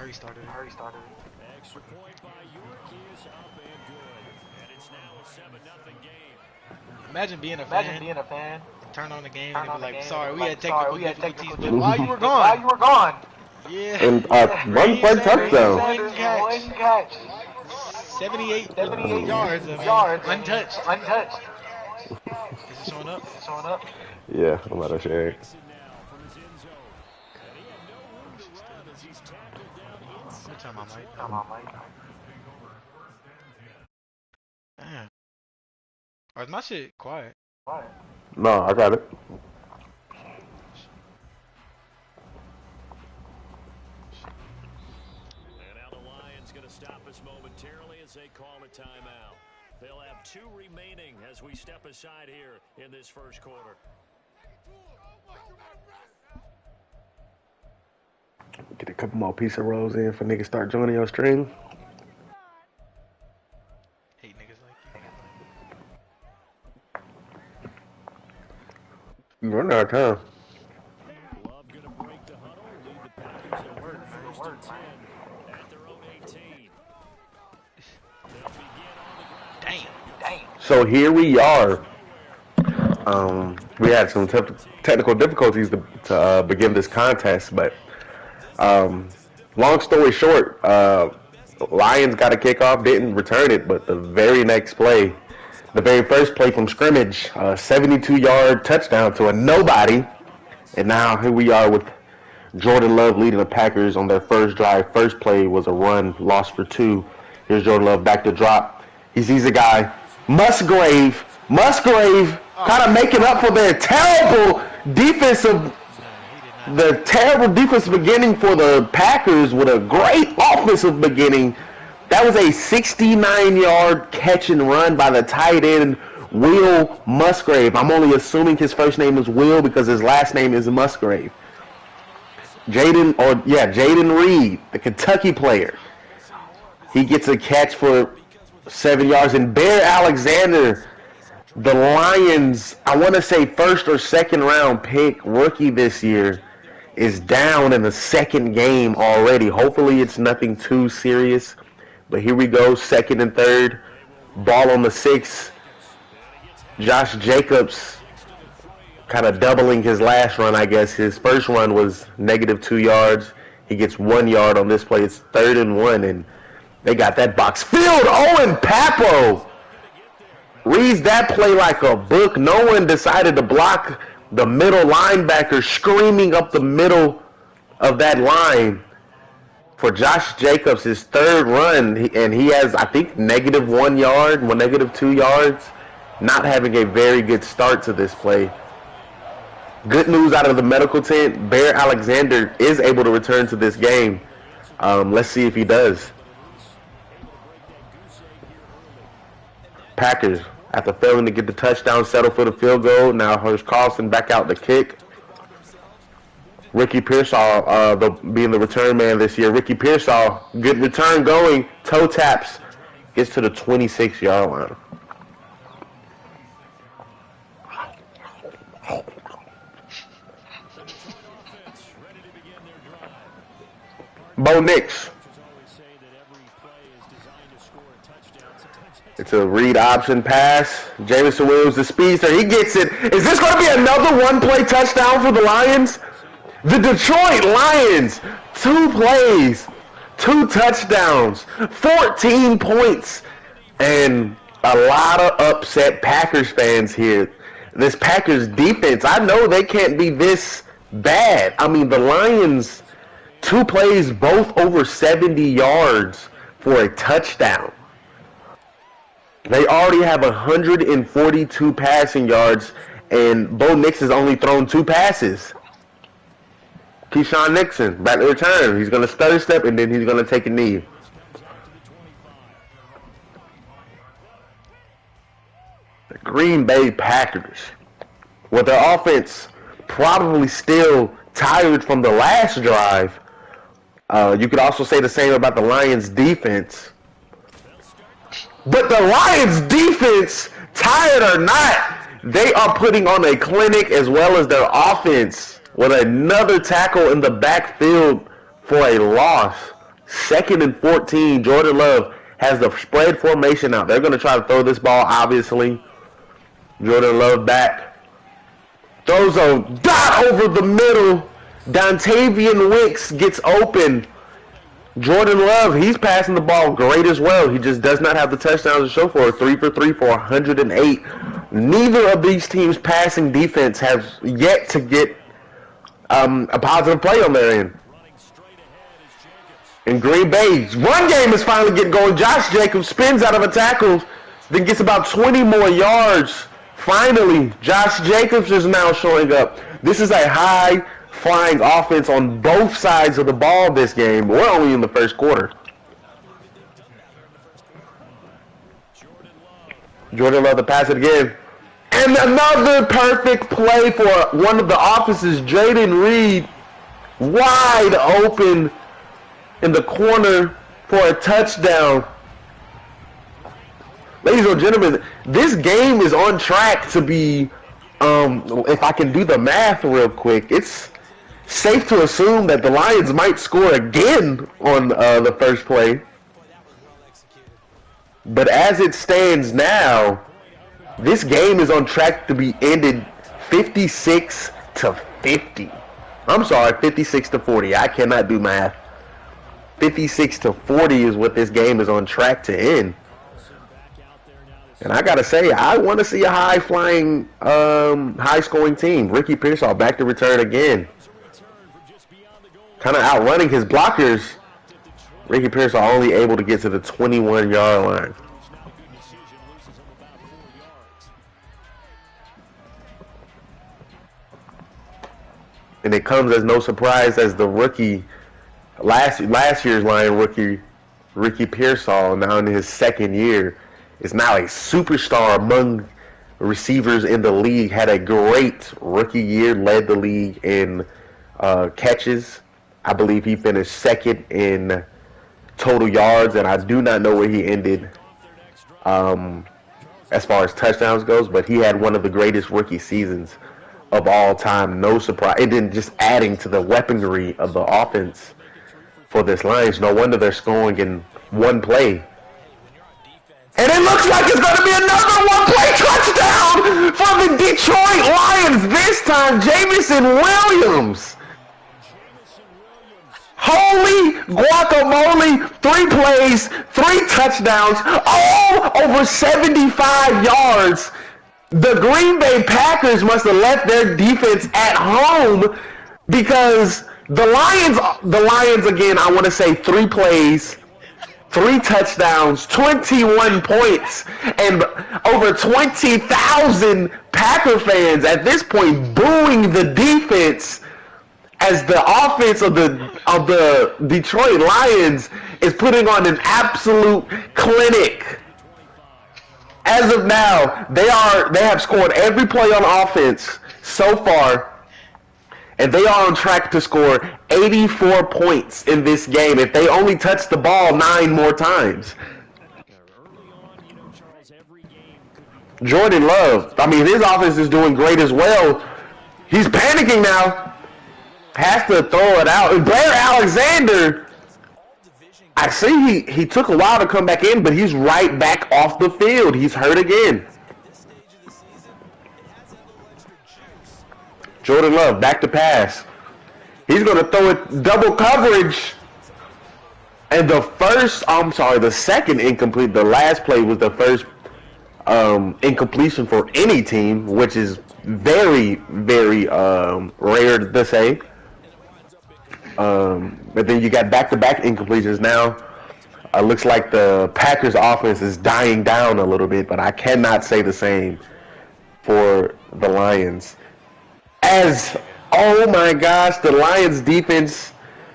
Hurry started. Extra point by York is up and good. And it's now a 7-0 game. Imagine being a fan. Turn on the game and be like, sorry, we had technical difficulties, but while you were gone. Yeah. And one play touchdown. One catch. 78 yards of untouched. Is it showing up? Yeah, I'm about to share. Turn my mic. Damn. Or is my shit quiet? No, I got it. And now the Lions going to stop us momentarily as they call a timeout. They'll have 2 remaining as we step aside here in this first quarter. Get a couple more pizza rolls in for niggas start joining your stream. Hate niggas like You running out of time. Love going to break the huddle, lead the Packers over first and 10 at their own 18. They'll begin on the ground. Damn. So here we are. We had some technical difficulties to begin this contest, but long story short, Lions got a kickoff, didn't return it, but the very next play, the very first play from scrimmage, 72-yard touchdown to a nobody, and now here we are with Jordan Love leading the Packers on their first drive. First play was a run, loss for 2. Here's Jordan Love back to drop. He sees a guy, Musgrave, kind of making up for their terrible defensive beginning for the Packers with a great offensive beginning. That was a 69-yard catch and run by the tight end, Will Musgrave. I'm only assuming his first name is Will because his last name is Musgrave. Jaden Reed, the Kentucky player. He gets a catch for 7 yards. And Bear Alexander, the Lions, I want to say first or second round pick, rookie this year, is down in the second game already. Hopefully it's nothing too serious. But here we go, second and third. Ball on the 6. Josh Jacobs kind of doubling his last run, I guess. His first run was -2 yards. He gets 1 yard on this play. It's 3rd and 1, and they got that box filled. Owen Papo reads that play like a book. No one decided to block the middle linebacker screaming up the middle of that line for Josh Jacobs, his 3rd run, and he has, I think, -1 yard, -2 yards, not having a very good start to this play. Good news out of the medical tent, Bear Alexander is able to return to this game. Let's see if he does. Packers, after failing to get the touchdown, settle for the field goal. Now here's Carlson back out the kick. Ricky Pearsall being the return man this year. Ricky Pearsall, good return going. Toe taps. Gets to the 26-yard line. Bo Nix. It's a read option pass. Jameson Williams, the speedster, he gets it. Is this going to be another one-play touchdown for the Lions? The Detroit Lions, 2 plays, 2 touchdowns, 14 points, and a lot of upset Packers fans here. This Packers defense, I know they can't be this bad. I mean, the Lions, 2 plays, both over 70 yards for a touchdown. They already have 142 passing yards, and Bo Nix has only thrown 2 passes. Keyshawn Nixon, back to return. He's going to stutter step, and then he's going to take a knee. The Green Bay Packers, with their offense probably still tired from the last drive. You could also say the same about the Lions' defense. But the Lions defense, tired or not, they are putting on a clinic as well as their offense with another tackle in the backfield for a loss. 2nd and 14. Jordan Love has the spread formation out. They're going to try to throw this ball, obviously. Jordan Love back. Throws a dot over the middle. Dontavian Wicks gets open. Jordan Love, he's passing the ball great as well. He just does not have the touchdowns to show for it. 3 for 3 for 108. Neither of these teams' passing defense has yet to get a positive play on their end. In Green Bay's run game is finally getting going. Josh Jacobs spins out of a tackle, then gets about 20 more yards. Finally, Josh Jacobs is now showing up. This is a high-flying offense on both sides of the ball this game. We're only in the first quarter. Jordan Love to pass it again. And another perfect play for one of the offenses, Jaden Reed, wide open in the corner for a touchdown. Ladies and gentlemen, this game is on track to be, if I can do the math real quick, it's safe to assume that the Lions might score again on the first play. But as it stands now, this game is on track to be ended 56-50. I'm sorry, 56-40. I cannot do math. 56-40 is what this game is on track to end. And I gotta say, I want to see a high-flying, high-scoring team. Ricky Pearsall back to return again. Kind of outrunning his blockers. Ricky Pearsall only able to get to the 21-yard line. And it comes as no surprise as the rookie, last year's Lion rookie, Ricky Pearsall, now in his second year, is now a superstar among receivers in the league. Had a great rookie year, led the league in catches. I believe he finished second in total yards, and I do not know where he ended as far as touchdowns goes, but he had one of the greatest rookie seasons of all time. No surprise. And then just adding to the weaponry of the offense for this Lions. No wonder they're scoring in one play. And it looks like it's going to be another one-play touchdown for the Detroit Lions. This time, Jamison Williams. Holy guacamole. 3 plays, 3 touchdowns, all over 75 yards. The Green Bay Packers must have left their defense at home because the Lions again, I want to say 3 plays, 3 touchdowns, 21 points, and over 20,000 Packer fans at this point booing the defense as the offense of the Detroit Lions is putting on an absolute clinic. As of now, they have scored every play on offense so far, and they are on track to score 84 points in this game if they only touch the ball 9 more times. Jordan Love, I mean, his offense is doing great as well. He's panicking now. Has to throw it out. And Blair Alexander, I see he took a while to come back in, but he's right back off the field. He's hurt again. Jordan Love back to pass. He's going to throw it double coverage. And the second incomplete. The last play was the first incompletion for any team, which is very, very rare to say. But then you got back-to-back incompletions now. Looks like the Packers offense is dying down a little bit, but I cannot say the same for the Lions. Oh my gosh, the Lions defense,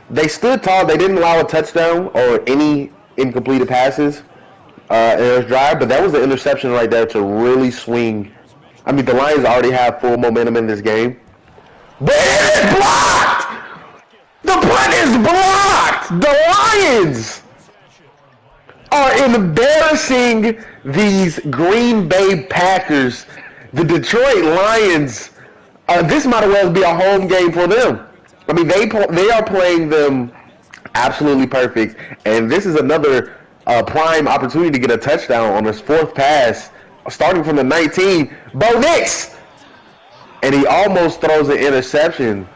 they stood tall. They didn't allow a touchdown or any incompleted passes in this drive, but that was the interception right there to really swing. I mean, the Lions already have full momentum in this game. But it is blocked! The punt is blocked! The Lions are embarrassing these Green Bay Packers. The Detroit Lions, this might as well be a home game for them. I mean, they are playing them absolutely perfect. And this is another prime opportunity to get a touchdown on his fourth pass, starting from the 19. Bo Nix! And he almost throws an interception.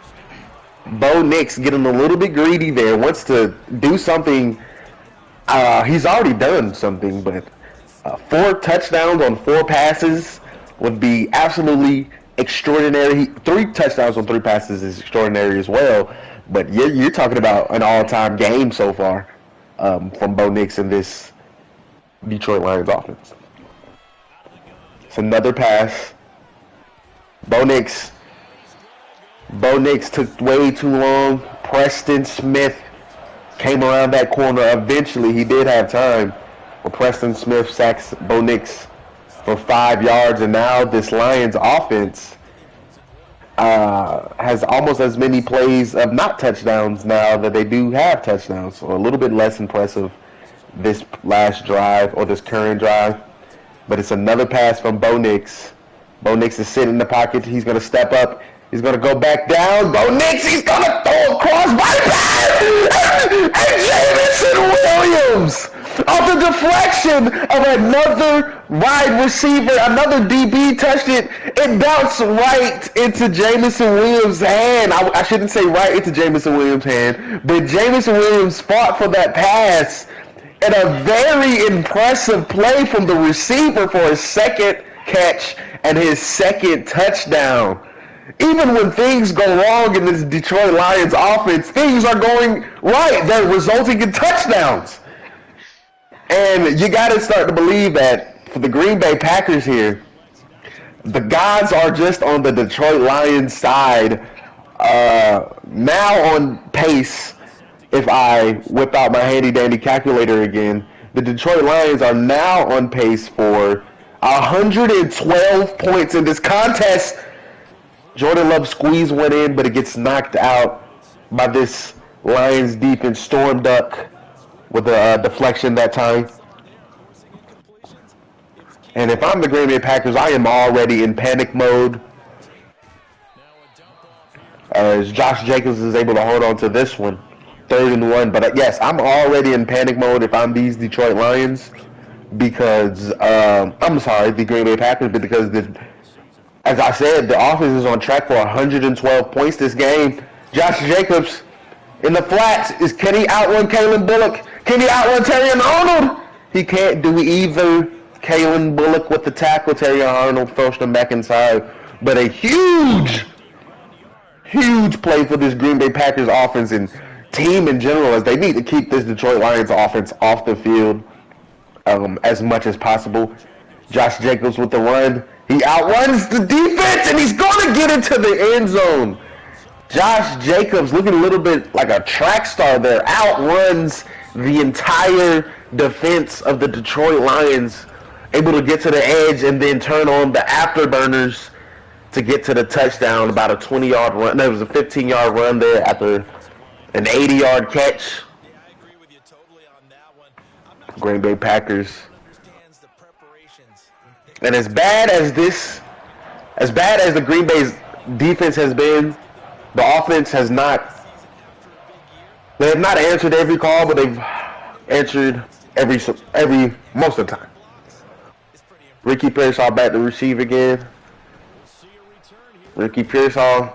Bo Nix getting a little bit greedy there, wants to do something. He's already done something, but 4 touchdowns on 4 passes would be absolutely extraordinary. 3 touchdowns on 3 passes is extraordinary as well. But you're talking about an all-time game so far from Bo Nix in this Detroit Lions offense. It's another pass. Bo Nix took way too long. Preston Smith came around that corner. Eventually, he did have time. But Preston Smith sacks Bo Nix for 5 yards, and now this Lions offense has almost as many plays of not touchdowns now that they do have touchdowns. So a little bit less impressive this last drive or this current drive. But it's another pass from Bo Nix. Bo Nix is sitting in the pocket. He's going to step up. He's going to go back down. Bo Nix, he's going to throw a crossbody pass! And Jamison Williams, off the deflection of another wide receiver, another DB touched it. It bounced right into Jamison Williams' hand. I shouldn't say right into Jamison Williams' hand, but Jamison Williams fought for that pass. And a very impressive play from the receiver for his second catch and his second touchdown. Even when things go wrong in this Detroit Lions offense, things are going right. They're resulting in touchdowns. And you got to start to believe that for the Green Bay Packers here, the gods are just on the Detroit Lions side. Now on pace, if I whip out my handy-dandy calculator again, the Detroit Lions are now on pace for 112 points in this contest. Jordan Love squeeze went in, but it gets knocked out by this Lions defense. Storm duck with a deflection that time. And if I'm the Green Bay Packers, I am already in panic mode, as Josh Jacobs is able to hold on to this one. 3rd and 1. But yes, I'm already in panic mode if I'm these Detroit Lions, because I'm sorry, the Green Bay Packers, but because as I said, the offense is on track for 112 points this game. Josh Jacobs in the flats. Can he outrun Kalen Bullock? Can he outrun Terrion Arnold? He can't do either. Kalen Bullock with the tackle. Terrion Arnold forced him back inside. But a huge play for this Green Bay Packers offense and team in general, as they need to keep this Detroit Lions offense off the field as much as possible. Josh Jacobs with the run. He outruns the defense, and he's going to get into the end zone. Josh Jacobs, looking a little bit like a track star there, outruns the entire defense of the Detroit Lions, able to get to the edge and then turn on the afterburners to get to the touchdown. About a 20-yard run. No, it was a 15-yard run there after an 80-yard catch. Green Bay Packers. And as bad as the Green Bay's defense has been, the offense has not. They have not answered every call, but they've answered every most of the time. Ricky Pearsall back to receive again. Ricky Pearsall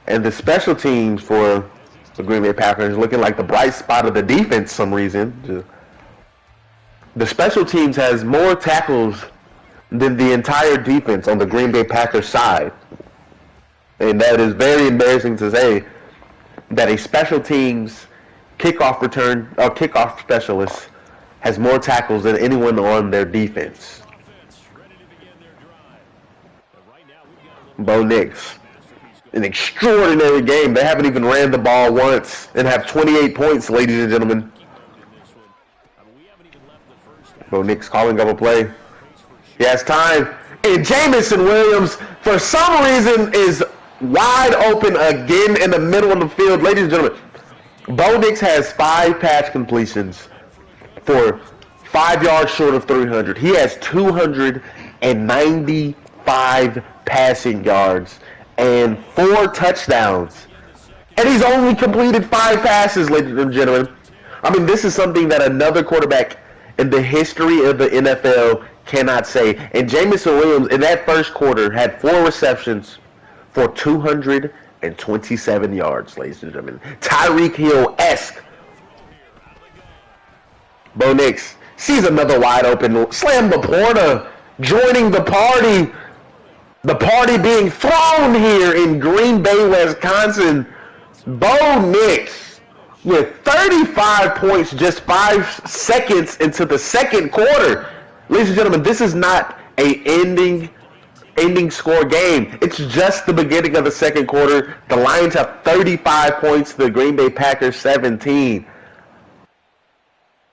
and the special teams for the Green Bay Packers looking like the bright spot of the defense for some reason. The special teams has more tackles than the entire defense on the Green Bay Packers side. And that is very embarrassing to say, that a special teams kickoff specialist has more tackles than anyone on their defense. Bo Nix, an extraordinary game. They haven't even ran the ball once and have 28 points, ladies and gentlemen. Bo Nix calling up a play. He has time. And Jamison Williams, for some reason, is wide open again in the middle of the field. Ladies and gentlemen, Bo Nix has 5 pass completions for 5 yards short of 300. He has 295 passing yards and 4 touchdowns. And he's only completed 5 passes, ladies and gentlemen. I mean, this is something that another quarterback in the history of the NFL cannot say. And Jameson Williams, in that first quarter, had 4 receptions for 227 yards, ladies and gentlemen. Tyreek Hill-esque. Bo Nix sees another wide open. Slam Laporta joining the party. The party being thrown here in Green Bay, Wisconsin. Bo Nix with 35 points just 5 seconds into the second quarter. Ladies and gentlemen, this is not a ending score game. It's just the beginning of the second quarter. The Lions have 35 points, the Green Bay Packers 17.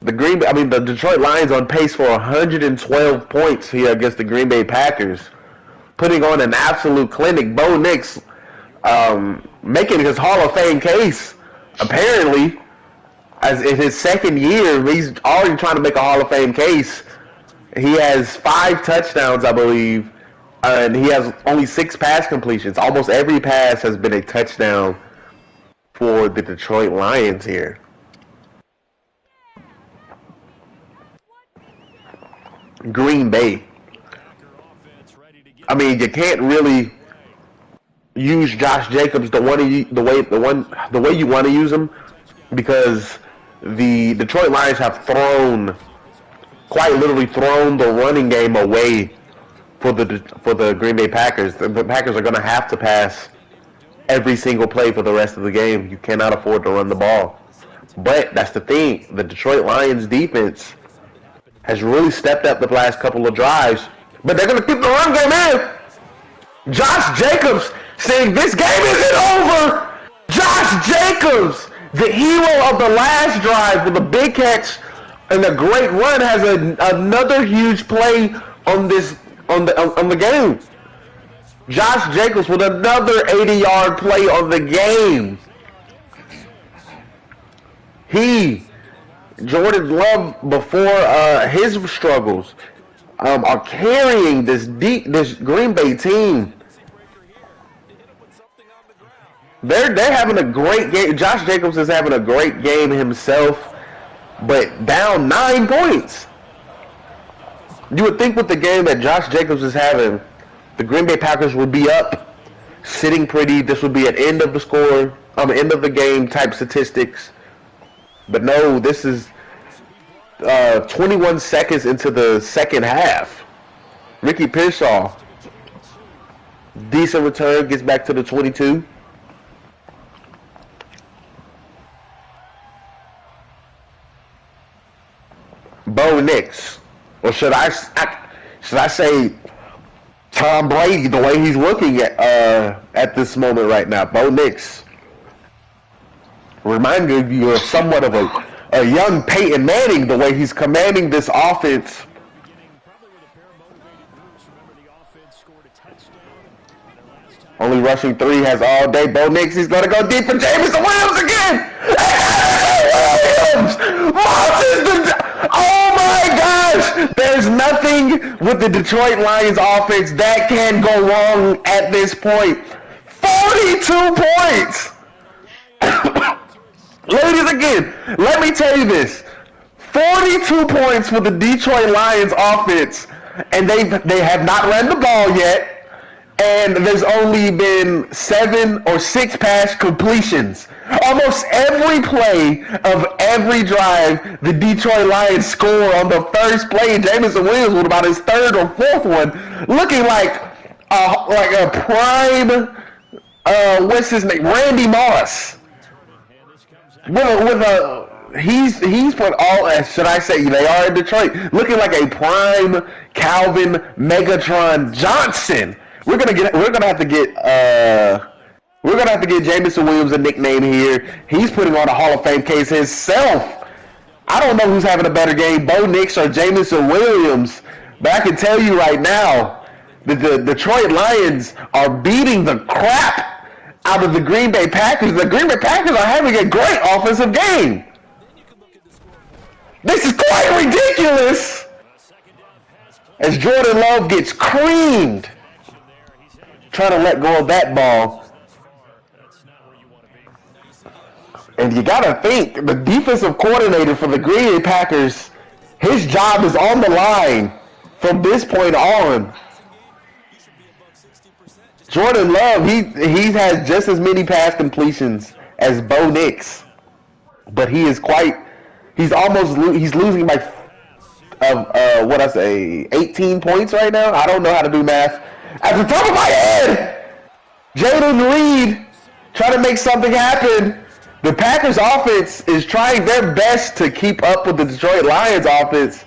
The Detroit Lions on pace for 112 points here against the Green Bay Packers, putting on an absolute clinic. Bo Nix making his Hall of Fame case, apparently, as in his second year. He's already trying to make a Hall of Fame case. He has 5 touchdowns, I believe, and he has only 6 pass completions. Almost every pass has been a touchdown for the Detroit Lions here. Green Bay. I mean, you can't really use Josh Jacobs the way you want to use him, because the Detroit Lions have quite literally thrown the running game away for the Green Bay Packers. The Packers are going to have to pass every single play for the rest of the game. You cannot afford to run the ball. But that's the thing. The Detroit Lions defense has really stepped up the last couple of drives, but they're going to keep the run game in. Josh Jacobs saying this game isn't over. Josh Jacobs, the hero of the last drive with a big catch and a great run, has another huge play on the game. Josh Jacobs with another 80-yard play on the game. Jordan Love, before his struggles, are carrying this Green Bay team. They're having a great game. Josh Jacobs is having a great game himself, but down 9 points. You would think with the game that Josh Jacobs is having, the Green Bay Packers would be up, sitting pretty. This would be an end of the game type statistics. But no, this is 21 seconds into the second half. Ricky Pearsall, decent return, gets back to the 22. Bo Nix, or should I say Tom Brady, the way he's looking at this moment right now. Bo Nix reminded you of somewhat of a young Peyton Manning, the way he's commanding this offense. Only rushing 3, has all day. Bo Nix, he's going to go deep for Jameson Williams again. Williams! Oh my gosh! There's nothing with the Detroit Lions offense that can go wrong at this point. 42 points! Ladies, again, let me tell you this. 42 points for the Detroit Lions offense, and they have not run the ball yet, and there's only been 7 or 6 pass completions. Almost every play of every drive, the Detroit Lions score on the first play. Jameson Williams with about his 3rd or 4th one, looking like a prime, what's his name, Randy Moss. He's put all, should I say, they are in Detroit, looking like a prime Calvin Megatron Johnson. We're gonna have to get Jameson Williams a nickname here. He's putting on a Hall of Fame case himself. I don't know who's having a better game, Bo Nix or Jameson Williams, but I can tell you right now, the Detroit Lions are beating the crap out of the Green Bay Packers. The Green Bay Packers are having a great offensive game. This is quite ridiculous, as Jordan Love gets creamed trying to let go of that ball. And you got to think, the defensive coordinator for the Green Bay Packers, his job is on the line from this point on. Jordan Love, he has just as many pass completions as Bo Nix, but he's losing by 18 points right now. I don't know how to do math. At the top of my head, Jayden Reed trying to make something happen. The Packers offense is trying their best to keep up with the Detroit Lions offense.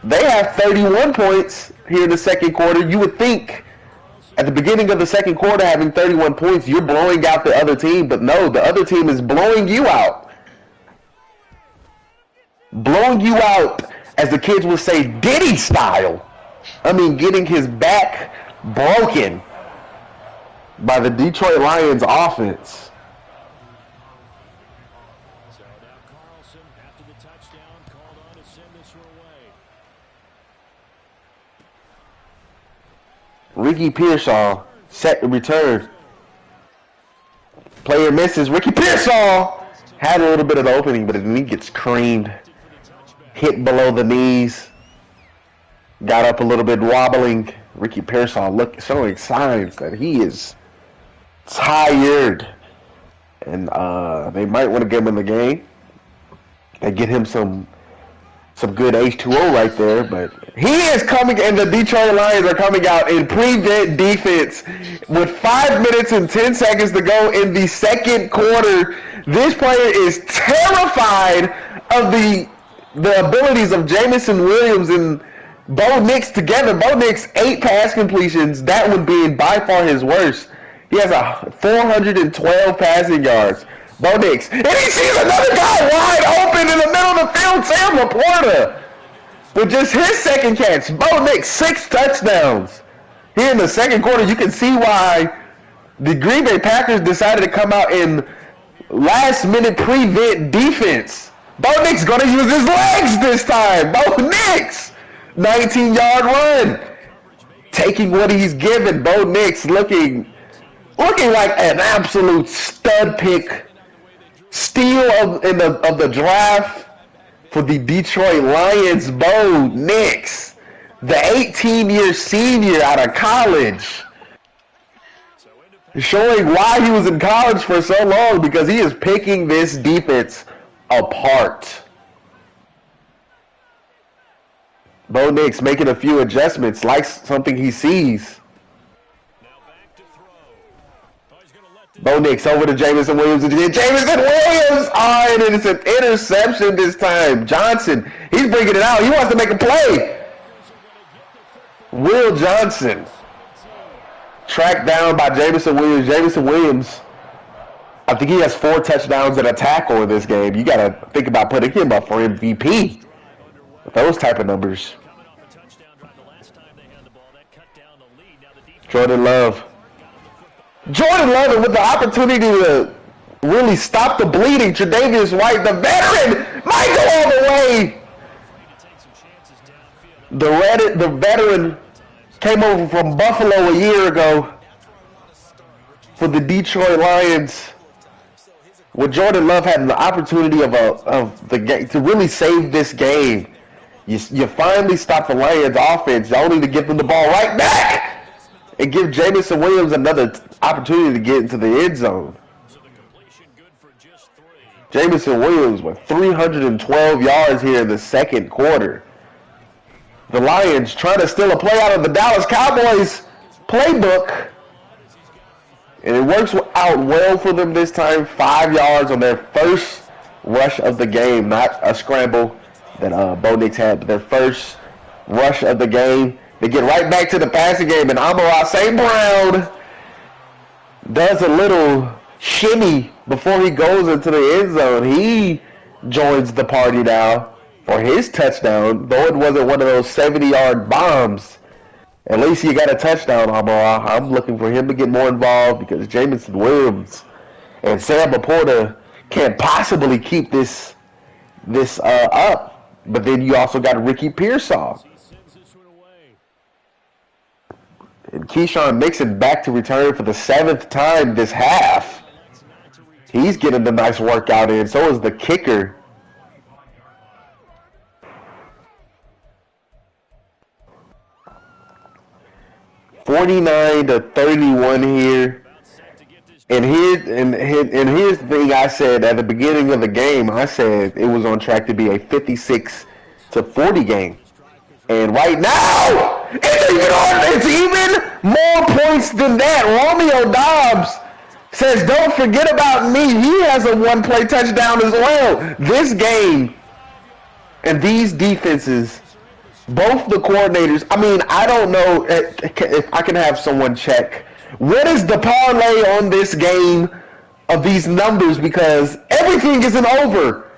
They have 31 points here in the second quarter. You would think at the beginning of the second quarter, having 31 points, you're blowing out the other team. But no, the other team is blowing you out. Blowing you out, as the kids would say, Diddy style. I mean, getting his back broken by the Detroit Lions offense. So now Carlson, after the touchdown, called on to send this your way. Ricky Pearsall set the return. Player misses. Ricky Pearsall had a little bit of the opening, but then he gets creamed. Hit below the knees. Got up a little bit wobbling. Ricky Pearsall showing signs that he is tired. And they might want to get him in the game and get him some good H2O right there. But he is coming, and the Detroit Lions are coming out in prevent defense with 5 minutes and 10 seconds to go in the second quarter. This player is terrified of the abilities of Jameson Williams and Bo Nix together. Bo Nix, 8 pass completions. That one being by far his worst. He has 412 passing yards. Bo Nix. And he sees another guy wide open in the middle of the field, Sam Laporta, with just his second catch. Bo Nix, 6 touchdowns. Here in the second quarter, you can see why the Green Bay Packers decided to come out in last-minute prevent defense. Bo Nix going to use his legs this time. Bo Nix, 19-yard run. Taking what he's given. Bo Nix looking like an absolute stud pick. Steal of the draft for the Detroit Lions. Bo Nix, the 18-year senior out of college. Showing why he was in college for so long, because he is picking this defense apart. Bo Nix making a few adjustments, like something he sees. Bo Nix over to Jameson Williams again. Jameson Williams! Oh, and it's an interception this time. Johnson, he's bringing it out. He wants to make a play. Will Johnson tracked down by Jameson Williams. Jameson Williams, I think he has 4 touchdowns and a tackle in this game. You got to think about putting him up for MVP with those type of numbers. Jordan Love. Jordan Love with the opportunity to really stop the bleeding. Tre'Davious White, the veteran, might go all the way. The veteran came over from Buffalo a year ago for the Detroit Lions. With Jordan Love having the opportunity of the game to really save this game, you finally stop the Lions offense only to give them the ball right back and give Jameson Williams another opportunity to get into the end zone. Jameson Williams with 312 yards here in the second quarter. The Lions trying to steal a play out of the Dallas Cowboys playbook. And it works out well for them this time. 5 yards on their first rush of the game. Not a scramble that Bo Nix had, but their first rush of the game. They get right back to the passing game, and Amon-Ra St. Brown does a little shimmy before he goes into the end zone. He joins the party now for his touchdown, though it wasn't one of those 70-yard bombs. At least he got a touchdown, Amon-Ra. I'm looking for him to get more involved because Jameson Williams and Sam Laporta can't possibly keep this up. But then you also got Ricky Pearsall. And Keyshawn Nixon back to return for the 7th time this half. He's getting the nice workout in. So is the kicker. $49-31 here. And here's the thing I said at the beginning of the game. I said it was on track to be a 56-40 game. And right now, it's even more points than that. Romeo Dobbs says, don't forget about me. He has a one-play touchdown as well. This game and these defenses, both the coordinators, I mean, I don't know if I can have someone check. What is the parlay on this game of these numbers? Because everything isn't over.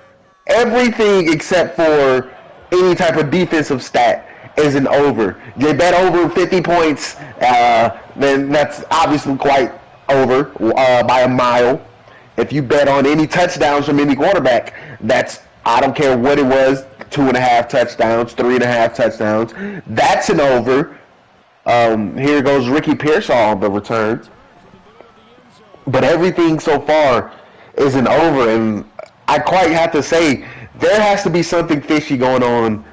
Everything except for any type of defensive stat isn't over. You bet over 50 points, then that's obviously quite over by a mile. If you bet on any touchdowns from any quarterback, that's, I don't care what it was, 2.5 touchdowns, 3.5 touchdowns, that's an over. Here goes Ricky Pearsall on the return. But everything so far is an over, and I quite have to say there has to be something fishy going on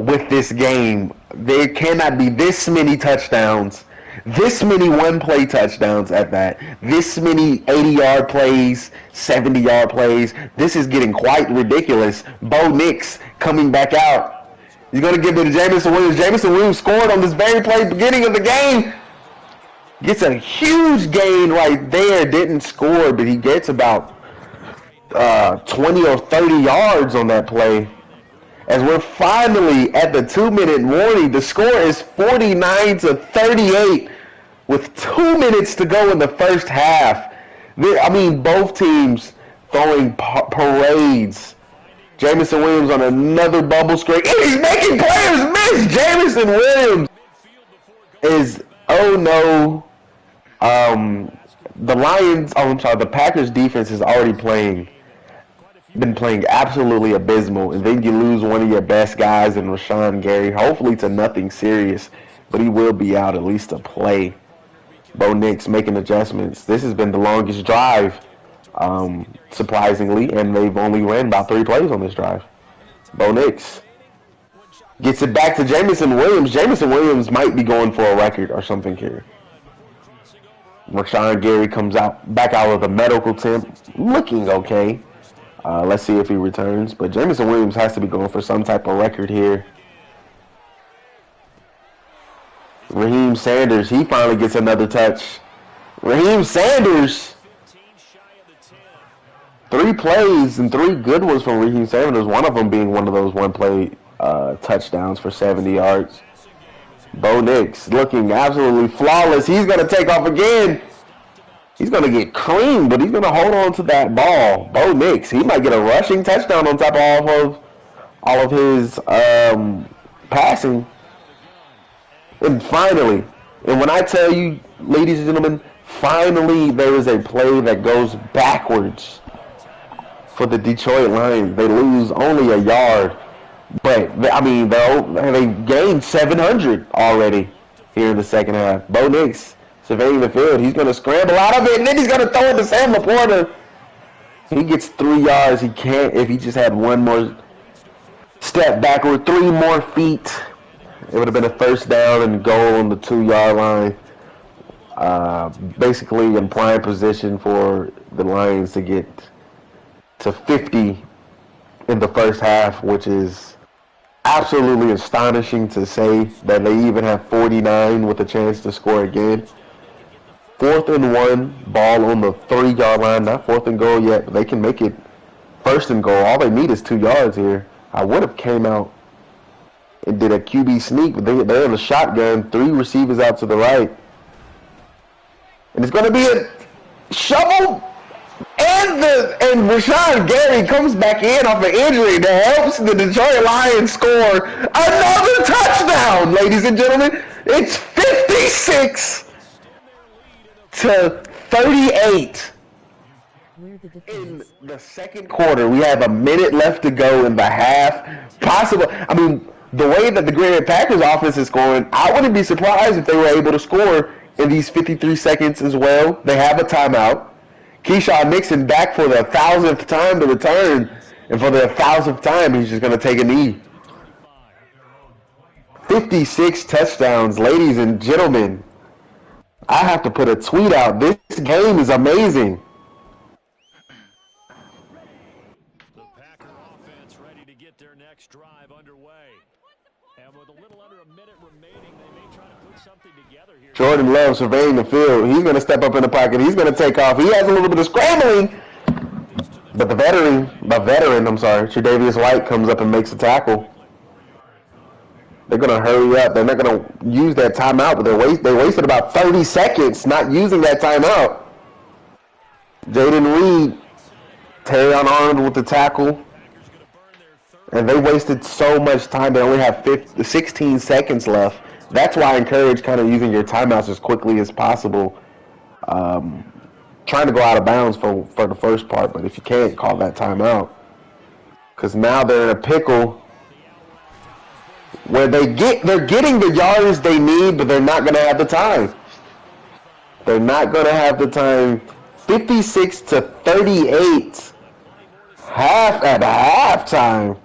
with this game. There cannot be this many touchdowns, this many one-play touchdowns at that, this many 80-yard plays, 70-yard plays. This is getting quite ridiculous. Bo Nix coming back out. He's going to give it to Jameson Williams. Jameson Williams scored on this very play beginning of the game. Gets a huge gain right there. Didn't score, but he gets about 20 or 30 yards on that play. As we're finally at the 2-minute warning, the score is 49-38 with 2 minutes to go in the first half. I mean, both teams throwing parades. Jameson Williams on another bubble screen. And he's making players miss. Jameson Williams is, oh no. The Packers defense is already been playing absolutely abysmal. And then you lose one of your best guys in Rashawn Gary, hopefully to nothing serious. But he will be out at least to play. Bo Nix making adjustments. This has been the longest drive. Surprisingly, and they've only ran about 3 plays on this drive. Bo Nix gets it back to Jameson Williams. Jameson Williams might be going for a record or something here. Rashawn Gary comes back out with a medical temp, looking okay. Let's see if he returns. But Jameson Williams has to be going for some type of record here. Raheem Sanders, he finally gets another touch. Raheem Sanders. 3 plays and 3 good ones from Raheem Sanders, one of them being one of those one-play touchdowns for 70 yards. Bo Nix looking absolutely flawless. He's going to take off again. He's going to get creamed, but he's going to hold on to that ball. Bo Nix, he might get a rushing touchdown on top of all of his passing. And finally, and when I tell you, ladies and gentlemen, finally there is a play that goes backwards for the Detroit Lions. They lose only a yard, but I mean they gained 700 already here in the second half. Bo Nix surveying the field. He's going to scramble out of it, and then he's going to throw it to Sam Laporta. He gets 3 yards. He can't if he just had one more step backward, 3 more feet. It would have been a first down and goal on the 2-yard line. Basically in prime position for the Lions to get to 50 in the first half, which is absolutely astonishing to say that they even have 49 with a chance to score again. 4th and 1, ball on the 3-yard line, not 4th and goal yet, but they can make it 1st and goal. All they need is 2 yards here. I would have came out and did a QB sneak, but they're in a shotgun, 3 receivers out to the right. And it's going to be a shovel. And Rashawn Gary comes back in off an injury that helps the Detroit Lions score another touchdown, ladies and gentlemen. It's 56-38. In the second quarter, we have a minute left to go in the half. I mean, the way that the Green Bay Packers offense is scoring, I wouldn't be surprised if they were able to score in these 53 seconds as well. They have a timeout. Keyshawn Nixon back for the 1,000th time to return. And for the 1,000th time, he's just going to take a knee. 56 touchdowns, ladies and gentlemen. I have to put a tweet out. This game is amazing. The Packer offense ready to get their next drive underway. And with a little under a minute remaining, they may try to put something together here. Jordan Love surveying the field. He's going to step up in the pocket. He's going to take off. He has a little bit of scrambling. But the veteran, Tre'Davious White comes up and makes a tackle. They're going to hurry up. They're not going to use that timeout, but they wasted about 30 seconds not using that timeout. Jaden Reed, Terrion Arnold with the tackle. And they wasted so much time. They only have 16 seconds left. That's why I encourage kind of using your timeouts as quickly as possible. Trying to go out of bounds for the first part, but if you can't, call that timeout. Because now they're in a pickle where they're getting the yards they need, but they're not going to have the time. They're not going to have the time. 56-38 at halftime.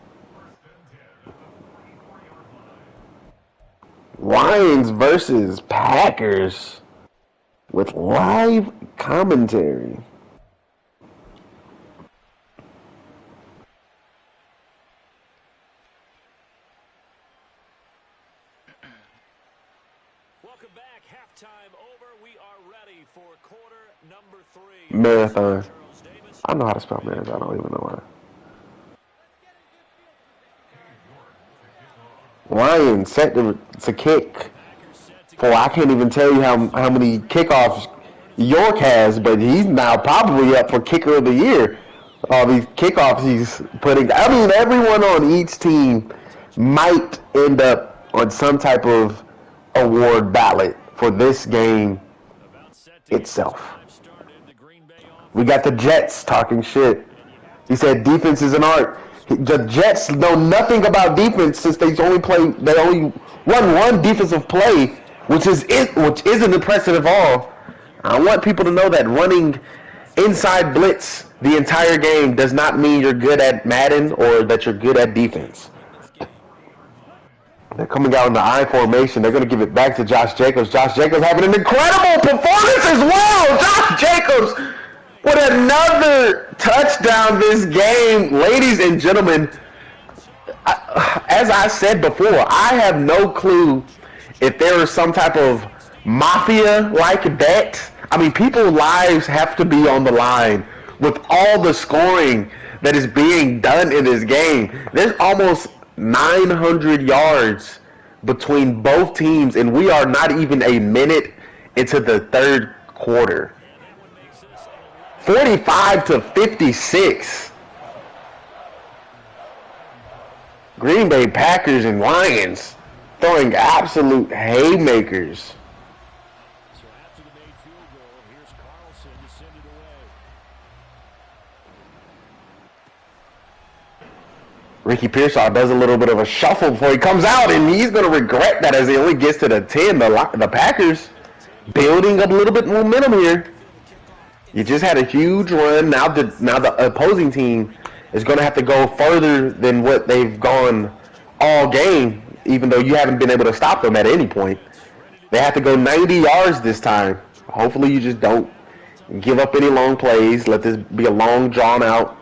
Lions versus Packers with live commentary. Welcome back. Halftime over. We are ready for quarter number 3. Marathon. I know how to spell marathon. I don't even know why. Lions set to kick for, I can't even tell you how many kickoffs York has, but he's now probably up for kicker of the year. All these kickoffs he's putting. I mean, everyone on each team might end up on some type of award ballot for this game itself. We got the Jets talking shit. He said defense is an art. The Jets know nothing about defense since they only won one defensive play, which isn't impressive at all. I want people to know that running inside blitz the entire game does not mean you're good at Madden or that you're good at defense. They're coming out in the I formation. They're going to give it back to Josh Jacobs. Josh Jacobs having an incredible performance as well. Josh Jacobs with another touchdown this game. Ladies and gentlemen, as I said before, I have no clue if there is some type of mafia-like bet. I mean, people's lives have to be on the line with all the scoring that is being done in this game. There's almost 900 yards between both teams, and we are not even a minute into the third quarter. 45-56. Green Bay Packers and Lions throwing absolute haymakers. So after the made field goal, here's Carlson to send it away. Ricky Pearsall does a little bit of a shuffle before he comes out, and he's going to regret that as he only gets to the 10. The Packers building up a little bit of momentum here. You just had a huge run. Now the opposing team is going to have to go further than what they've gone all game, even though you haven't been able to stop them at any point. They have to go 90 yards this time. Hopefully you just don't give up any long plays. Let this be a long, drawn-out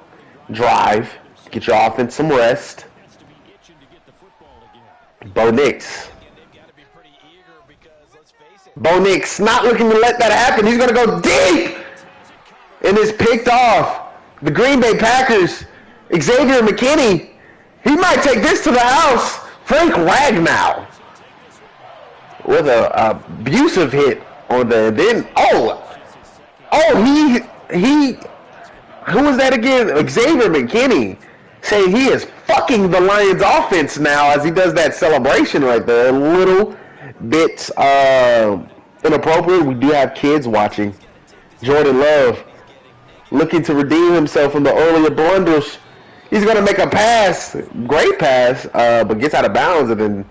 drive. Get your offense some rest. Bo Nix. Bo Nix not looking to let that happen. He's going to go deep. And it's picked off. The Green Bay Packers, Xavier McKinney, he might take this to the house. Frank Ragnow with a abusive hit on the he who was that again? Xavier McKinney saying he is fucking the Lions offense now as he does that celebration right there. A little bit inappropriate. We do have kids watching. Jordan Love looking to redeem himself from the earlier blunders. He's going to make a pass, great pass, but gets out of bounds, and then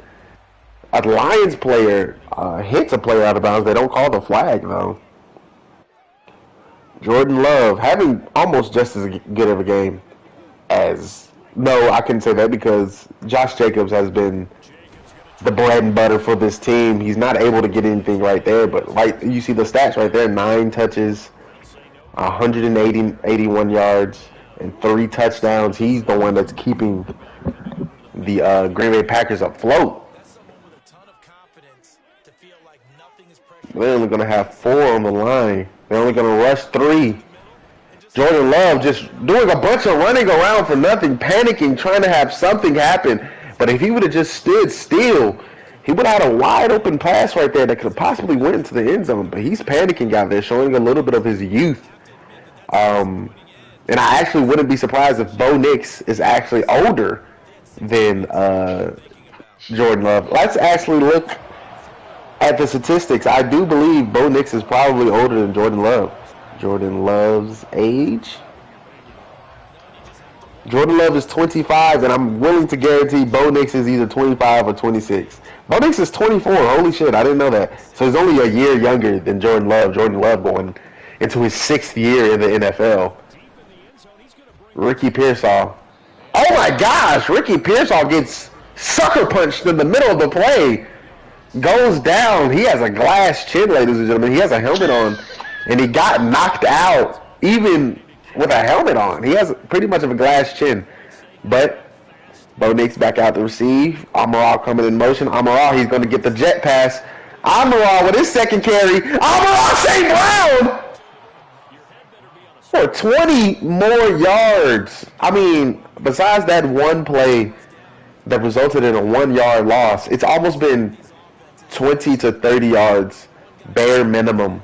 a Lions player hits a player out of bounds. They don't call the flag, though. Jordan Love having almost just as good of a game as. No, I couldn't say that because Josh Jacobs has been the bread and butter for this team. He's not able to get anything right there, but right, you see the stats right there: 9 touches, 181 yards, and 3 touchdowns. He's the one that's keeping the Green Bay Packers afloat. They're only going to have 4 on the line. They're only going to rush 3. Jordan Love just doing a bunch of running around for nothing, panicking, trying to have something happen. But if he would have just stood still, he would have had a wide open pass right there that could have possibly went into the end zone. But he's panicking out there, showing a little bit of his youth. And I actually wouldn't be surprised if Bo Nix is actually older than Jordan Love. Let's actually look at the statistics. I do believe Bo Nix is probably older than Jordan Love. Jordan Love's age. Jordan Love is 25, and I'm willing to guarantee Bo Nix is either 25 or 26. Bo Nix is 24. Holy shit, I didn't know that. So he's only a year younger than Jordan Love. Jordan Love going into his 6th year in the NFL. Ricky Pearsall. Oh my gosh, Ricky Pearsall gets sucker punched in the middle of the play. Goes down. He has a glass chin, ladies and gentlemen. He has a helmet on. And he got knocked out even with a helmet on. He has pretty much of a glass chin. But Bo Nix back out to receive. Amaral coming in motion. Amaral, he's going to get the jet pass. Amaral with his second carry. Amaral St. Brown for 20 more yards. I mean, besides that one play that resulted in a 1-yard loss, it's almost been 20 to 30 yards bare minimum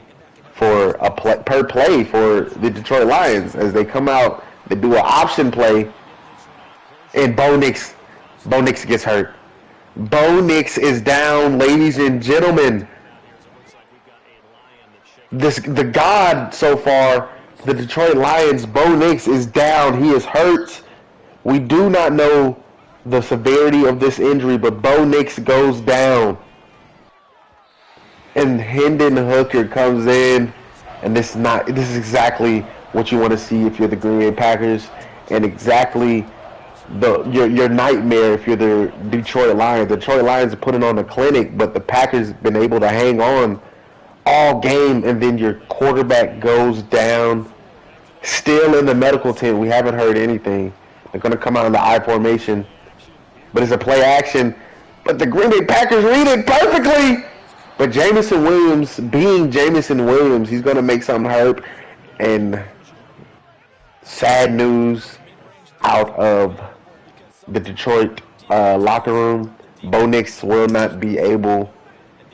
for a per play for the Detroit Lions as they come out. They do an option play, and Bo Nix gets hurt. Bo Nix is down, ladies and gentlemen. The god so far, the Detroit Lions. Bo Nix is down. He is hurt. We do not know the severity of this injury, but Bo Nix goes down. And Hendon Hooker comes in, and this is exactly what you want to see if you're the Green Bay Packers, and exactly your nightmare if you're the Detroit Lions. The Detroit Lions are putting on a clinic, but the Packers have been able to hang on all game, and then your quarterback goes down, still in the medical tent. We haven't heard anything. They're going to come out in the I formation, but it's a play action. But the Green Bay Packers read it perfectly. But Jameson Williams, being Jameson Williams, he's going to make something hurt. And sad news out of the Detroit locker room. Bo Nix will not be able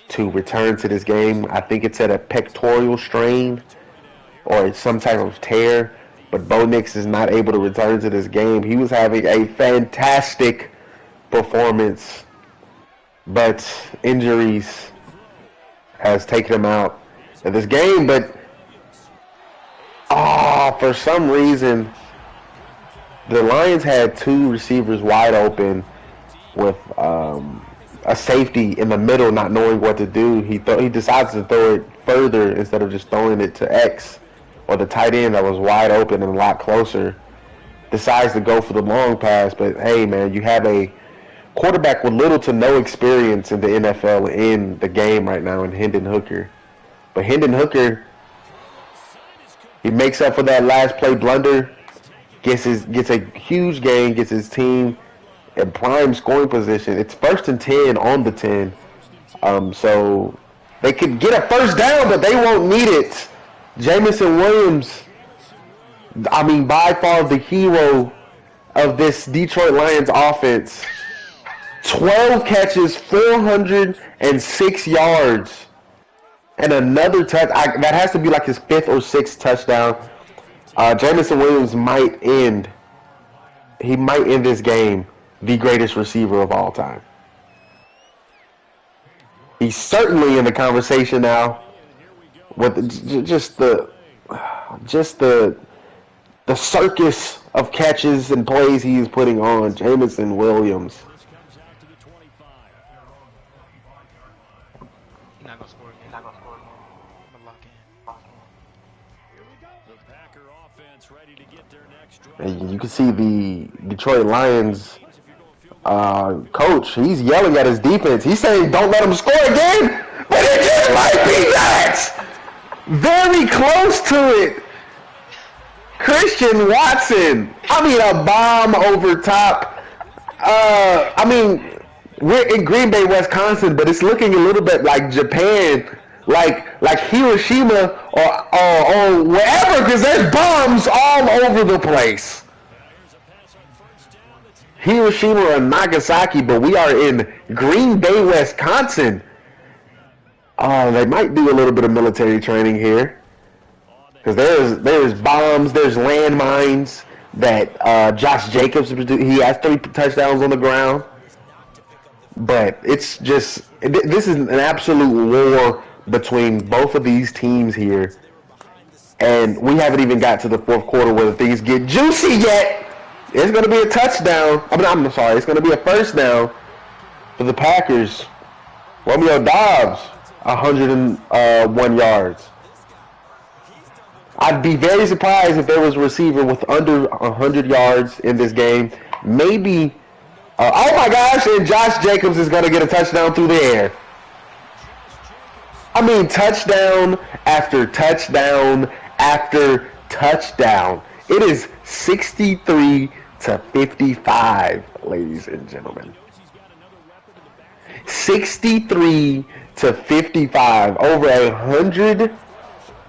to return to this game. I think it's at a pectoral strain or some type of tear. But Bo Nix is not able to return to this game. He was having a fantastic performance, but injuries has taken him out of this game. But for some reason the Lions had 2 receivers wide open with a safety in the middle not knowing what to do. He decides to throw it further instead of just throwing it to X, or the tight end that was wide open and a lot closer decides to go for the long pass. But hey man, you have a quarterback with little to no experience in the NFL in the game right now in Hendon Hooker. But Hendon Hooker, he makes up for that last play blunder, gets a huge gain, gets his team in prime scoring position. It's 1st and 10 on the 10. So they could get a first down, but they won't need it. Jameson Williams, I mean, by far the hero of this Detroit Lions offense. 12 catches, 406 yards, and another touch. That has to be like his 5th or 6th touchdown. Jameson Williams might end this game the greatest receiver of all time. He's certainly in the conversation now with just the circus of catches and plays he is putting on. Jameson Williams. Not gonna score again. I'm gonna lock in. And you can see the Detroit Lions coach. He's yelling at his defense. He's saying, "Don't let him score again." But it just might be that. Very close to it. Christian Watson. I mean, a bomb over top. I mean, we're in Green Bay, Wisconsin, but it's looking a little bit like Japan, like Hiroshima or wherever, because there's bombs all over the place. Hiroshima or Nagasaki, but we are in Green Bay, Wisconsin. They might do a little bit of military training here, because there's bombs, there's landmines that Josh Jacobs, he has 3 touchdowns on the ground. But it's just, this is an absolute war between both of these teams here. And we haven't even got to the fourth quarter where things get juicy yet. It's going to be a touchdown. I'm sorry, it's going to be a first down for the Packers. Romeo Doubs, 101 yards. I'd be very surprised if there was a receiver with under 100 yards in this game. Maybe... oh my gosh, and Josh Jacobs is going to get a touchdown through the air. I mean, touchdown after touchdown after touchdown. It is 63-55, ladies and gentlemen. 63-55, over 100.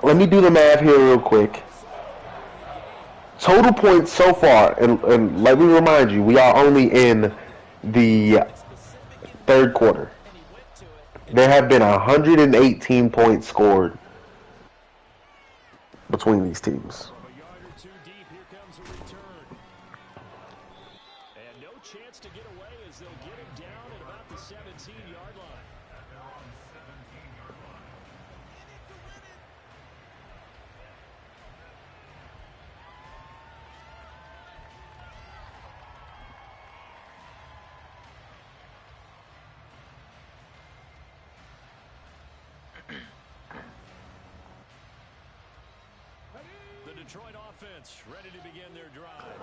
Let me do the math here real quick. Total points so far, and let me remind you, we are only in the third quarter. There have been 118 points scored between these teams. And no chance to get away as they'll get him down at about the 17-yard line. The Detroit offense ready to begin their drive.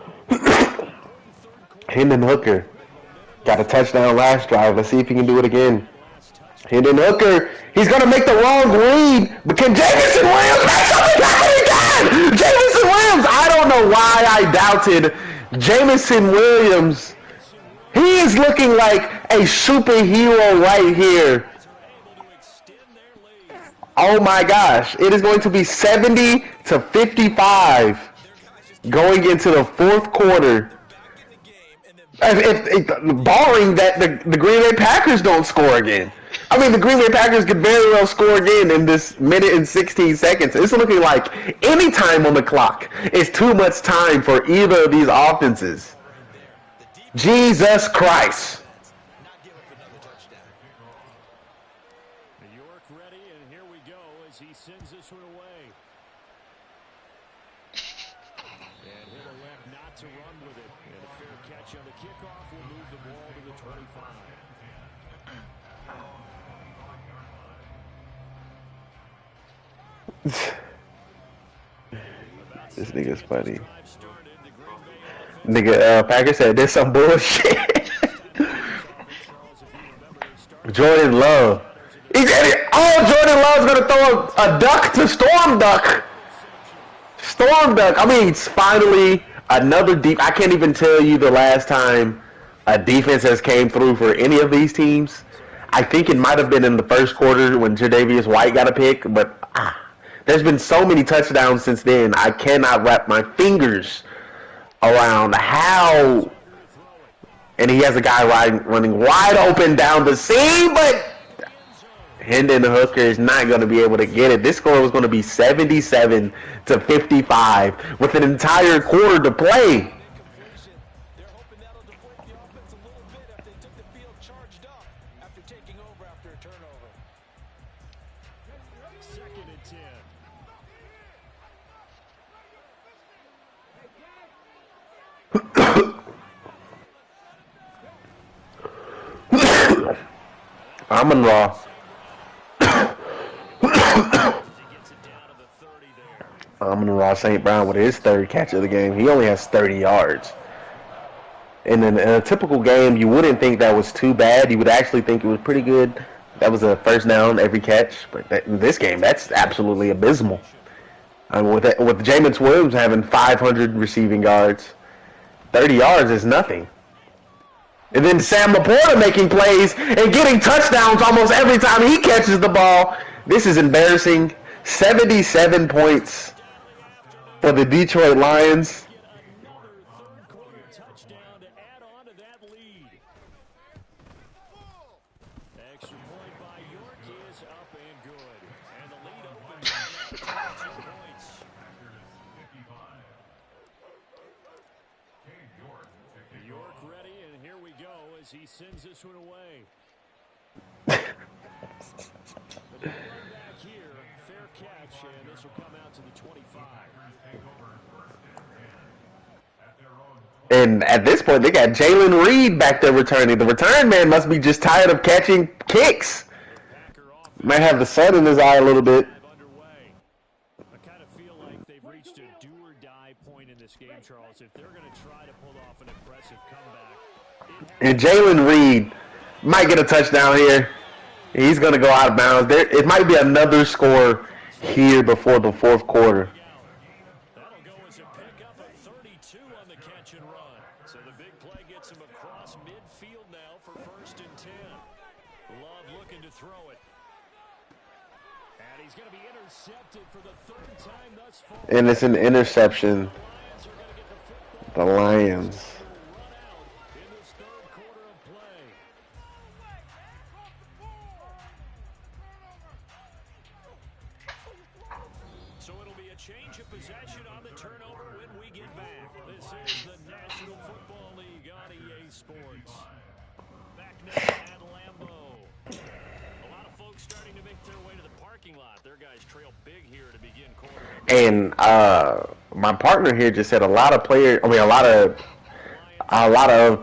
Hendon Hooker got a touchdown last drive. Let's see if he can do it again. Hendon Hooker, he's going to make the wrong read, but can Jameson Williams make something happen again? Jameson Williams, I don't know why I doubted Jameson Williams. He is looking like a superhero right here. Oh my gosh, it is going to be 70-55 going into the fourth quarter. Barring that the Green Bay Packers don't score again. I mean, the Green Bay Packers could very well score again in this minute and 16 seconds. It's looking like any time on the clock is too much time for either of these offenses. Jesus Christ. He sends this one away. And he'll elect not to run with it. And a fair catch on the kickoff will move the ball to the 25. This nigga's funny. Nigga, Packer said there's some bullshit. Jordan Love. Jordan Love's going to throw a duck to Storm Duck. Storm Duck. I mean, it's finally another deep. I can't even tell you the last time a defense has came through for any of these teams. I think it might have been in the first quarter when Tre'Davious White got a pick, but there's been so many touchdowns since then. I cannot wrap my fingers around how. And he has a guy running wide open down the seam, but Hendon Hooker is not going to be able to get it. This score was going to be 77-55 with an entire quarter to play. Second and 10. Amon-Ra. Amon-Ra St. Brown with his third catch of the game. He only has 30 yards. And in a typical game, you wouldn't think that was too bad. You would actually think it was pretty good. That was a first down every catch. But in this game, that's absolutely abysmal. With Jameis Williams having 500 receiving yards, 30 yards is nothing. And then Sam Laporta making plays and getting touchdowns almost every time he catches the ball. This is embarrassing. 77 points for the Detroit Lions. He sends this one away. Back here, fair catch, and this will come out to the 25. And at this point, they got Jalen Reed back there returning. The return man must be just tired of catching kicks. Might have the sun in his eye a little bit. I kind of feel like they've reached a do-or-die point in this game, Charles. If they're going to try to pull off an impressive comeback. And Jalen Reed might get a touchdown here. He's going to go out of bounds. It might be another score here before the fourth quarter. That'll go as a pickup of 32 on the catch and run. So the big play gets him across midfield now for 1st and 10. Love looking to throw it. And he's going to be intercepted for the 3rd time thus far. And it's an interception. The Lions. So it'll be a change of possession on the turnover when we get back. This is the National Football League on EA Sports. Back now at Lambeau. A lot of folks starting to make their way to the parking lot. Their guys trail big here to begin quarter. And my partner here just said a lot of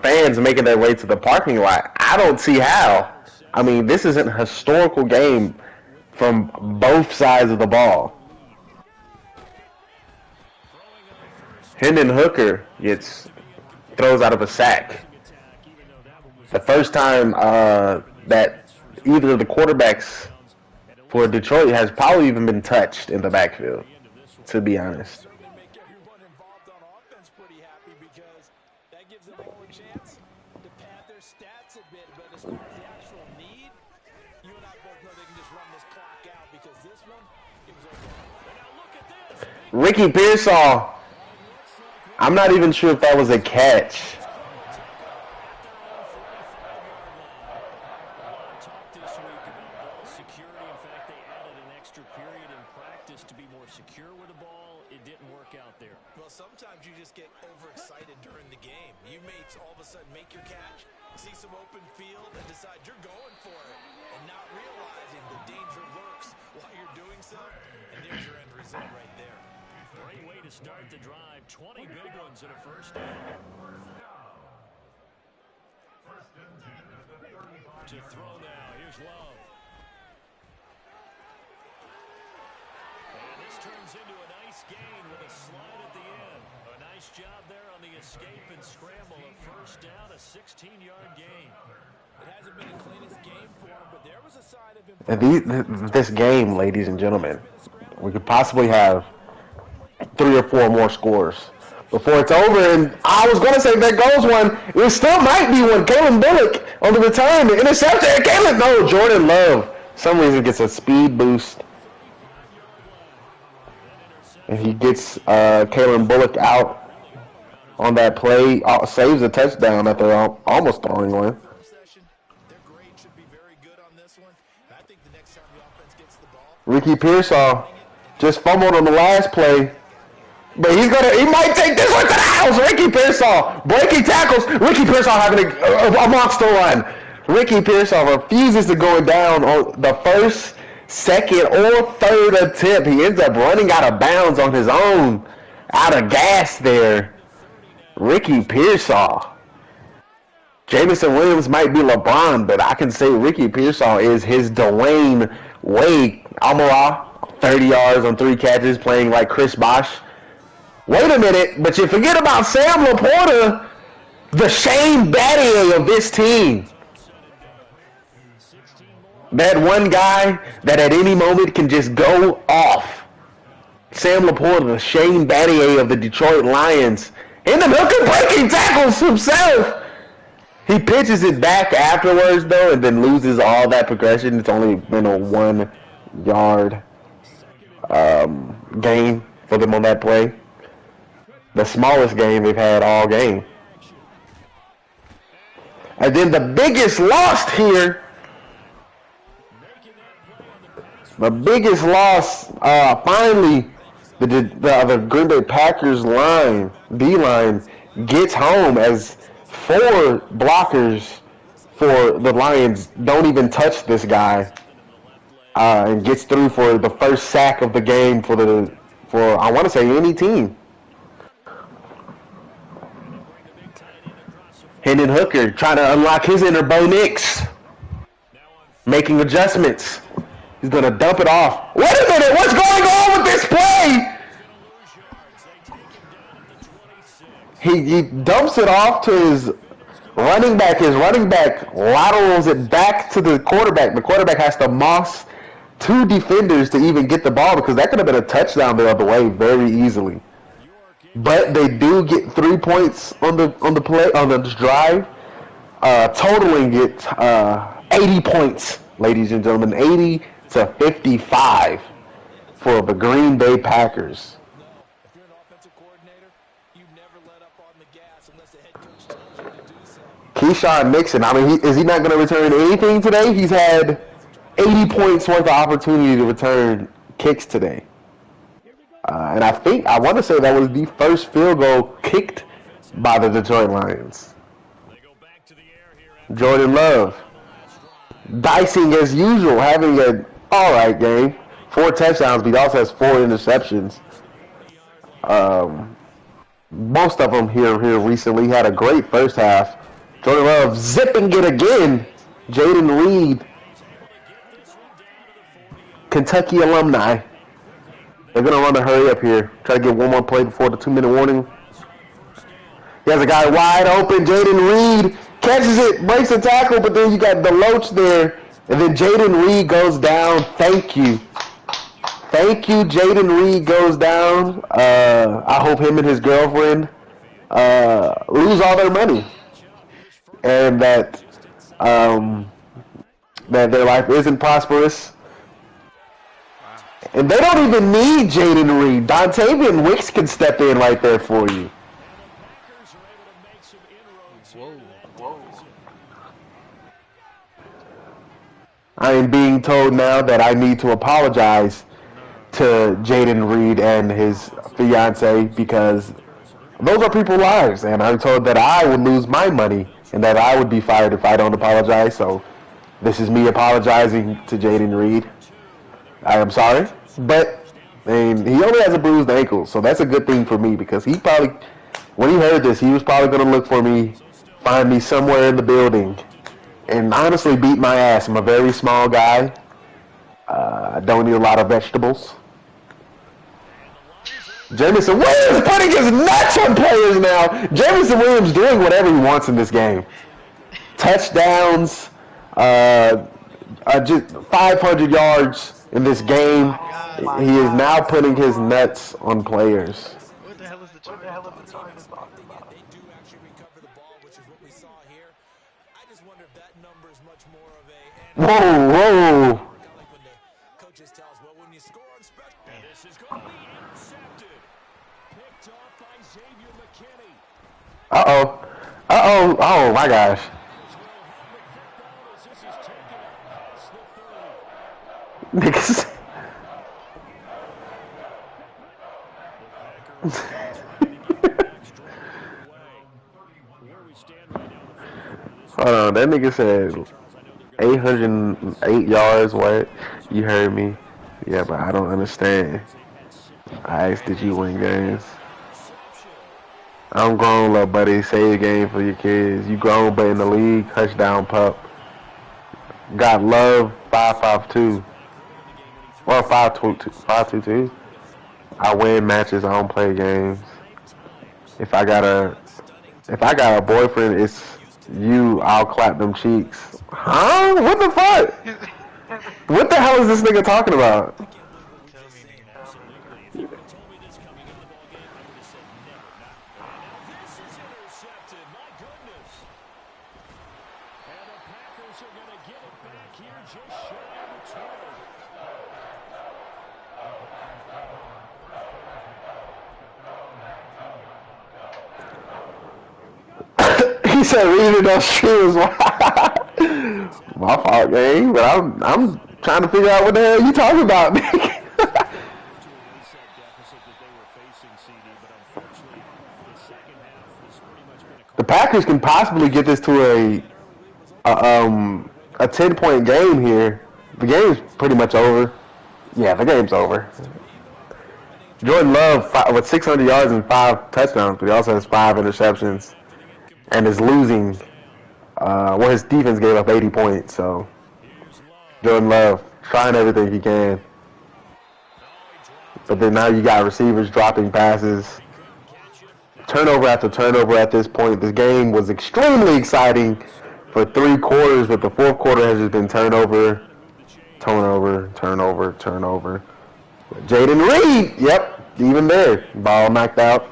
fans making their way to the parking lot. I don't see how. I mean, this is a historical game from both sides of the ball. Hendon Hooker throws out of a sack. The first time that either of the quarterbacks for Detroit has probably even been touched in the backfield, to be honest. Ricky Pearsall. I'm not even sure if that was a catch. Sometimes you just get overexcited during the game. You mates all of a sudden make your catch, see some open field, and decide you're going for it, and not realizing the danger lurks while you're doing so. And there's your end result right there. Great way to start the drive. 20 big ones at a first down. To throw now. Here's Love. And this turns into a nice gain with a slide at the end. A nice job there on the escape and scramble. A first down, a 16-yard gain. It hasn't been the cleanest game for him, but there was a sign of this game, ladies and gentlemen, we could possibly have 3 or 4 more scores before it's over. And I was going to say there goes one. It still might be one. Kalen Bullock on the return, the interception. Jordan Love, for some reason, gets a speed boost. And he gets Kalen Bullock out on that play, saves a touchdown after almost throwing one. Ricky Pearsall just fumbled on the last play, but he might take this one to the house. Ricky Pearsall breaking tackles. Ricky Pearsall having a monster run. Ricky Pearsall refuses to go down on the first, second, or third attempt. He ends up running out of bounds on his own, out of gas there. Ricky Pearsall. Jamison Williams might be LeBron, but I can say Ricky Pearsall is his Dwayne Wade. Amara 30 yards on 3 catches, playing like Chris Bosh. Wait a minute, but you forget about Sam Laporta, the Shane Battier of this team. That one guy that at any moment can just go off. Sam Laporta, the Shane Battier of the Detroit Lions. And the hooker breaking tackles himself. He pitches it back afterwards, though, and then loses all that progression. It's only been a 1 yard gain for them on that play. The smallest game they've had all game. And then the biggest loss here. The biggest loss, finally, the Green Bay Packers line, D-line, gets home as 4 blockers for the Lions don't even touch this guy, and gets through for the first sack of the game for I want to say any team. Hendon Hooker trying to unlock his inner Bo Nix, making adjustments. He's going to dump it off. Wait a minute, what's going on with this play? He dumps it off to his running back. His running back laterals it back to the quarterback. The quarterback has to moss 2 defenders to even get the ball, because that could have been a touchdown the other way very easily. But they do get 3 points on the play, on this drive, totaling it 80 points, ladies and gentlemen, 80 to 55 for the Green Bay Packers. If you're an offensive coordinator, you never let up on the gas unless the head coach tells you to do so. Keyshawn Nixon, I mean, is he not going to return anything today? He's had 80 points worth of opportunity to return kicks today. And I want to say that was the first field goal kicked by the Detroit Lions. Jordan Love, dicing as usual, having an alright game. 4 touchdowns, but he also has 4 interceptions. Most of them here recently. Had a great first half. Jordan Love zipping it again. Jaden Reed, Kentucky alumni. They're going to run a hurry up here. Try to get one more play before the 2-minute warning. He has a guy wide open. Jaden Reed catches it, breaks the tackle, but then you got the Loach there. And then Jaden Reed goes down. Thank you. Thank you, Jaden Reed goes down. I hope him and his girlfriend lose all their money. And that their life isn't prosperous. And they don't even need Jaden Reed. Dontavian Wicks can step in right there for you. I am being told now that I need to apologize to Jaden Reed and his fiance, because those are people's lives, and I'm told that I would lose my money and that I would be fired if I don't apologize. So this is me apologizing to Jaden Reed. I am sorry, but he only has a bruised ankle, so that's a good thing for me, because he probably, when he heard this, he was probably going to look for me, find me somewhere in the building, and honestly beat my ass. I'm a very small guy. I don't eat a lot of vegetables. Jamison Williams putting his nuts on players now. Jamison Williams doing whatever he wants in this game. Touchdowns, just 500 yards in this game. He is now putting his nuts on players. What the hell is the talking about? They do actually recover the ball, which is what we saw here. I just wonder if that number is much more of a... Whoa. Like when the coaches tell us, well, when you score on special... And this is going to be intercepted. Picked off by Xavier McKinney. Oh my gosh. Niggas. Hold on, that nigga said 808 yards. What? You heard me? Yeah, but I don't understand. I asked, did you win games? I'm grown, little buddy. Save the game for your kids. You grown, but in the league, touchdown pup. Got love, 552. Or 5-2-2. I win matches. I don't play games. If I got a boyfriend, it's you. I'll clap them cheeks. Huh? What the fuck? What the hell is this nigga talking about? Tell me, nigga. Absolutely. If you would have told me this coming into the ballgame, I would have said never. And now this is intercepted. My goodness. And the Packers are going to get it back here just shy of the 20. He said reading those shoes. My fault, gang. But I'm trying to figure out what the hell you talking about, nigga. The Packers can possibly get this to a 10-point game here. The game's pretty much over. Yeah, the game's over. Jordan Love with 600 yards and 5 touchdowns, but he also has 5 interceptions and is losing. Well, his defense gave up 80 points, so Jordan Love trying everything he can. But then now you got receivers dropping passes. Turnover after turnover at this point. This game was extremely exciting for 3 quarters, but the 4th quarter has just been turnover. Jaden Reed, yep, even there. Ball knocked out.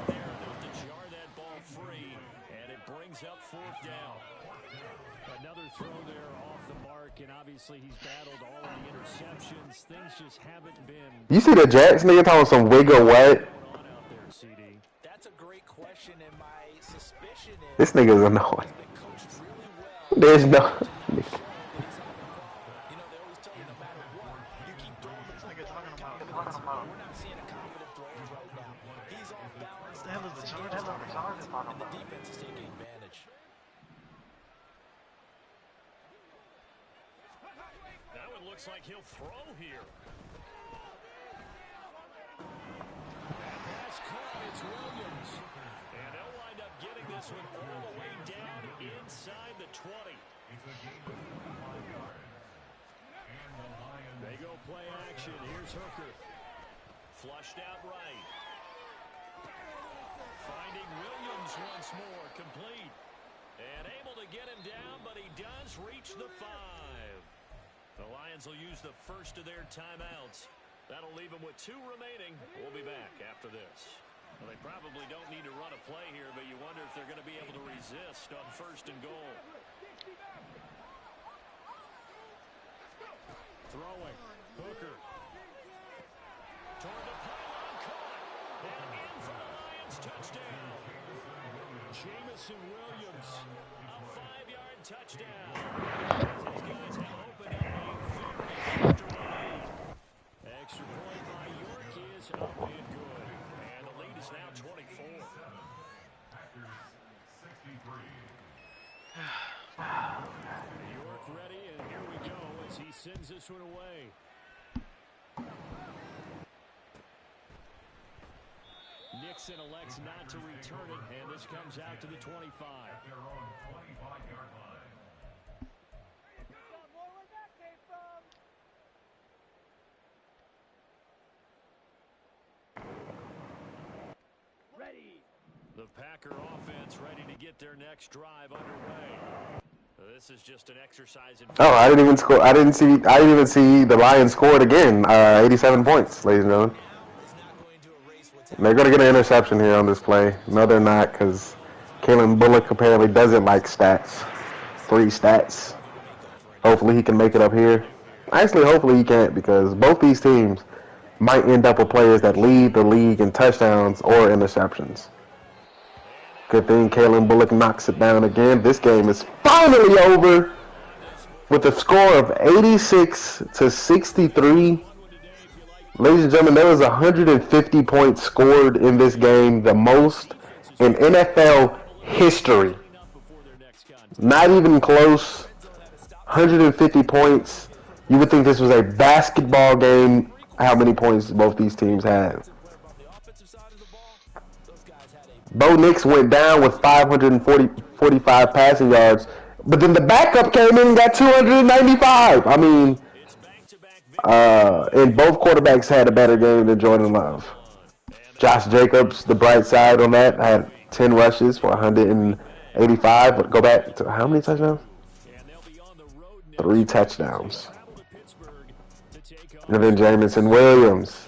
Another throw there off the mark, and obviously he's battled all of the interceptions. Things just haven't been. You see the Jets nigga talking some wig or what? That's a great question, and my suspicion is this nigga is annoying. There's no. Looks like he'll throw here. Pass caught, it's Williams. And they'll wind up getting this one all the way down inside the 20. They go play action. Here's Hooker. Flushed out right. Finding Williams once more, complete. And able to get him down, but he does reach the 5. The Lions will use the first of their timeouts. That'll leave them with 2 remaining. We'll be back after this. Well, they probably don't need to run a play here, but you wonder if they're going to be able to resist on 1st and goal. Throwing. Hooker. Toward the pylon, caught. And in for the Lions touchdown. Jamison Williams. A 5-yard touchdown. These guys have opened up extra point by York is up and good. And the lead is now 24. York ready, and here we go as he sends this one away. Nixon elects not to return it, and this comes out to the 25. The Packer offense ready to get their next drive underway. This is just an exercise in. Oh, I didn't even score. I didn't even see the Lions scored again. 87 points, ladies and gentlemen. They're going to get an interception here on this play. No, they're not, because Kalen Bullock apparently doesn't like stats. 3 stats. Hopefully he can make it up here. Actually, hopefully he can't, because both these teams might end up with players that lead the league in touchdowns or interceptions. Good thing Kalen Bullock knocks it down again. This game is finally over with a score of 86-63. Ladies and gentlemen, there was 150 points scored in this game, the most in NFL history. Not even close. 150 points. You would think this was a basketball game, how many points both these teams had. Bo Nix went down with 545 passing yards, but then the backup came in and got 295. I mean, And both quarterbacks had a better game than Jordan Love. Josh Jacobs, the bright side on that, had 10 rushes for 185. But go back to how many touchdowns? 3 touchdowns. And then Jamison Williams.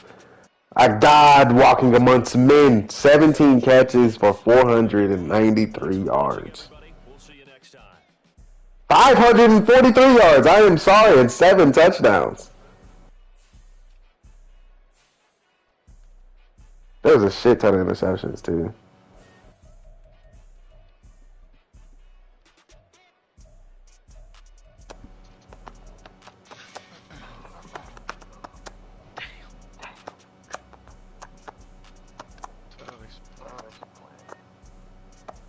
I died walking amongst men. 17 catches for 493 yards. 543 yards. I am sorry, and 7 touchdowns. There was a shit ton of interceptions too.